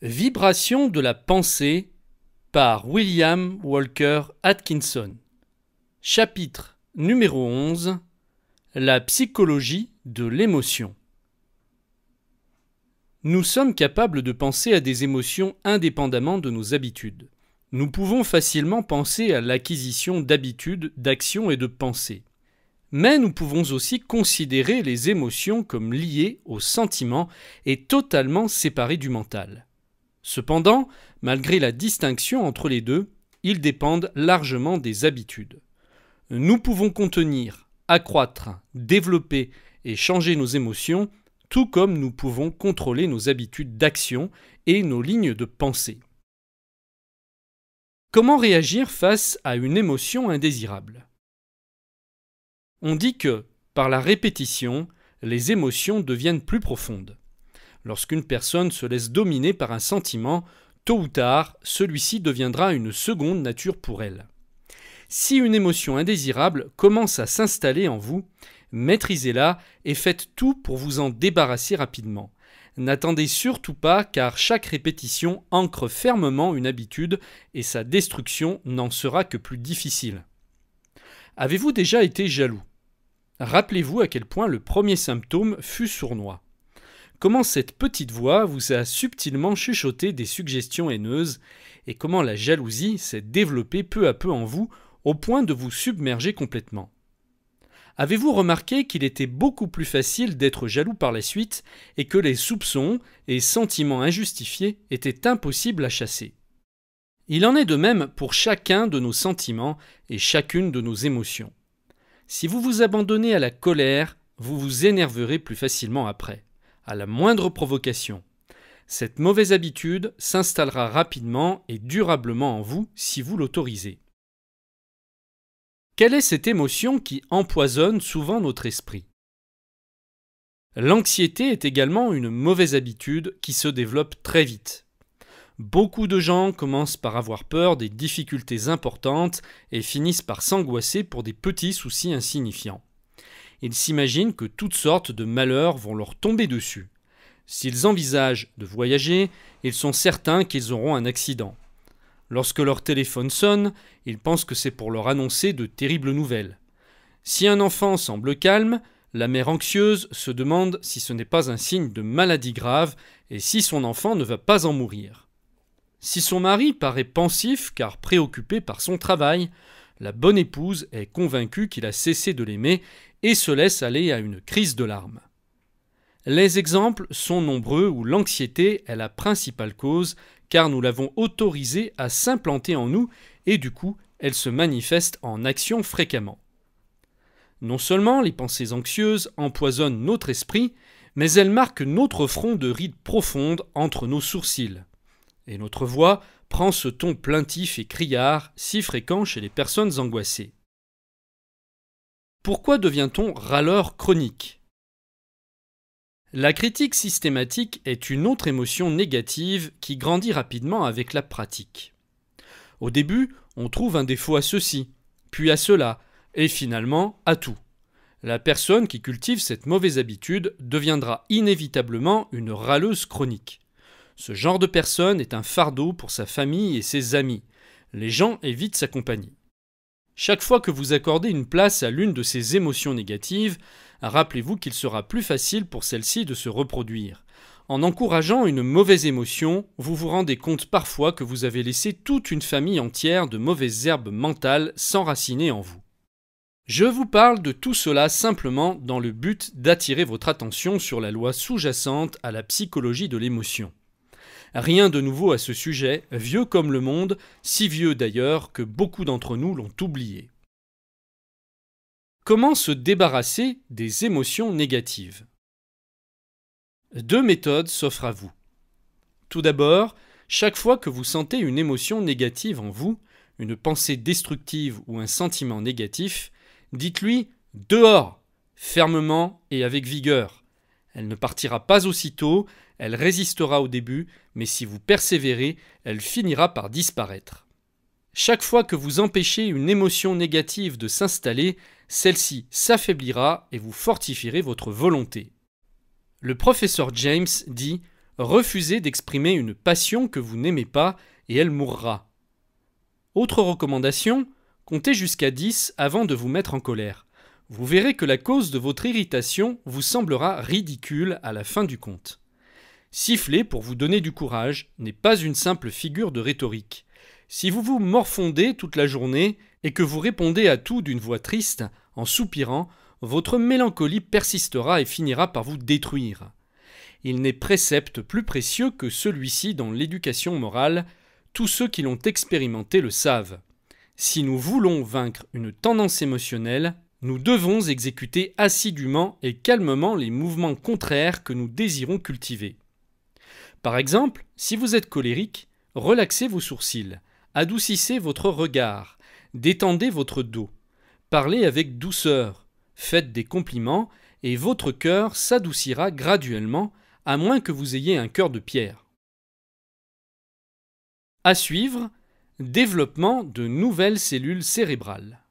Vibration de la pensée par William Walker Atkinson. Chapitre numéro 11. La psychologie de l'émotion. Nous sommes capables de penser à des émotions indépendamment de nos habitudes. Nous pouvons facilement penser à l'acquisition d'habitudes, d'actions et de pensées. Mais nous pouvons aussi considérer les émotions comme liées aux sentiments et totalement séparées du mental. Cependant, malgré la distinction entre les deux, ils dépendent largement des habitudes. Nous pouvons contenir, accroître, développer et changer nos émotions, tout comme nous pouvons contrôler nos habitudes d'action et nos lignes de pensée. Comment réagir face à une émotion indésirable ? On dit que, par la répétition, les émotions deviennent plus profondes. Lorsqu'une personne se laisse dominer par un sentiment, tôt ou tard, celui-ci deviendra une seconde nature pour elle. Si une émotion indésirable commence à s'installer en vous, maîtrisez-la et faites tout pour vous en débarrasser rapidement. N'attendez surtout pas car chaque répétition ancre fermement une habitude et sa destruction n'en sera que plus difficile. Avez-vous déjà été jaloux ? Rappelez-vous à quel point le premier symptôme fut sournois. Comment cette petite voix vous a subtilement chuchoté des suggestions haineuses et comment la jalousie s'est développée peu à peu en vous au point de vous submerger complètement. Avez-vous remarqué qu'il était beaucoup plus facile d'être jaloux par la suite et que les soupçons et sentiments injustifiés étaient impossibles à chasser ? Il en est de même pour chacun de nos sentiments et chacune de nos émotions. Si vous vous abandonnez à la colère, vous vous énerverez plus facilement après, à la moindre provocation. Cette mauvaise habitude s'installera rapidement et durablement en vous si vous l'autorisez. Quelle est cette émotion qui empoisonne souvent notre esprit ? L'anxiété est également une mauvaise habitude qui se développe très vite. Beaucoup de gens commencent par avoir peur des difficultés importantes et finissent par s'angoisser pour des petits soucis insignifiants. Ils s'imaginent que toutes sortes de malheurs vont leur tomber dessus. S'ils envisagent de voyager, ils sont certains qu'ils auront un accident. Lorsque leur téléphone sonne, ils pensent que c'est pour leur annoncer de terribles nouvelles. Si un enfant semble calme, la mère anxieuse se demande si ce n'est pas un signe de maladie grave et si son enfant ne va pas en mourir. Si son mari paraît pensif car préoccupé par son travail, la bonne épouse est convaincue qu'il a cessé de l'aimer et se laisse aller à une crise de larmes. Les exemples sont nombreux où l'anxiété est la principale cause car nous l'avons autorisée à s'implanter en nous et du coup, elle se manifeste en action fréquemment. Non seulement les pensées anxieuses empoisonnent notre esprit, mais elles marquent notre front de rides profondes entre nos sourcils. Et notre voix prend ce ton plaintif et criard si fréquent chez les personnes angoissées. Pourquoi devient-on râleur chronique ? La critique systématique est une autre émotion négative qui grandit rapidement avec la pratique. Au début, on trouve un défaut à ceci, puis à cela, et finalement à tout. La personne qui cultive cette mauvaise habitude deviendra inévitablement une râleuse chronique. Ce genre de personne est un fardeau pour sa famille et ses amis. Les gens évitent sa compagnie. Chaque fois que vous accordez une place à l'une de ces émotions négatives, rappelez-vous qu'il sera plus facile pour celle-ci de se reproduire. En encourageant une mauvaise émotion, vous vous rendez compte parfois que vous avez laissé toute une famille entière de mauvaises herbes mentales s'enraciner en vous. Je vous parle de tout cela simplement dans le but d'attirer votre attention sur la loi sous-jacente à la psychologie de l'émotion. Rien de nouveau à ce sujet, vieux comme le monde, si vieux d'ailleurs que beaucoup d'entre nous l'ont oublié. Comment se débarrasser des émotions négatives ? 2 méthodes s'offrent à vous. Tout d'abord, chaque fois que vous sentez une émotion négative en vous, une pensée destructive ou un sentiment négatif, dites-lui « dehors !» fermement et avec vigueur. Elle ne partira pas aussitôt, elle résistera au début, mais si vous persévérez, elle finira par disparaître. Chaque fois que vous empêchez une émotion négative de s'installer, celle-ci s'affaiblira et vous fortifierez votre volonté. Le professeur James dit Refusez d'exprimer une passion que vous n'aimez pas et elle mourra. Autre recommandation, comptez jusqu'à 10 avant de vous mettre en colère. Vous verrez que la cause de votre irritation vous semblera ridicule à la fin du compte. Siffler pour vous donner du courage n'est pas une simple figure de rhétorique. Si vous vous morfondez toute la journée et que vous répondez à tout d'une voix triste, en soupirant, votre mélancolie persistera et finira par vous détruire. Il n'est précepte plus précieux que celui-ci dans l'éducation morale. Tous ceux qui l'ont expérimenté le savent. Si nous voulons vaincre une tendance émotionnelle, nous devons exécuter assidûment et calmement les mouvements contraires que nous désirons cultiver. Par exemple, si vous êtes colérique, relaxez vos sourcils, adoucissez votre regard, détendez votre dos, parlez avec douceur, faites des compliments et votre cœur s'adoucira graduellement, à moins que vous ayez un cœur de pierre. À suivre, développement de nouvelles cellules cérébrales.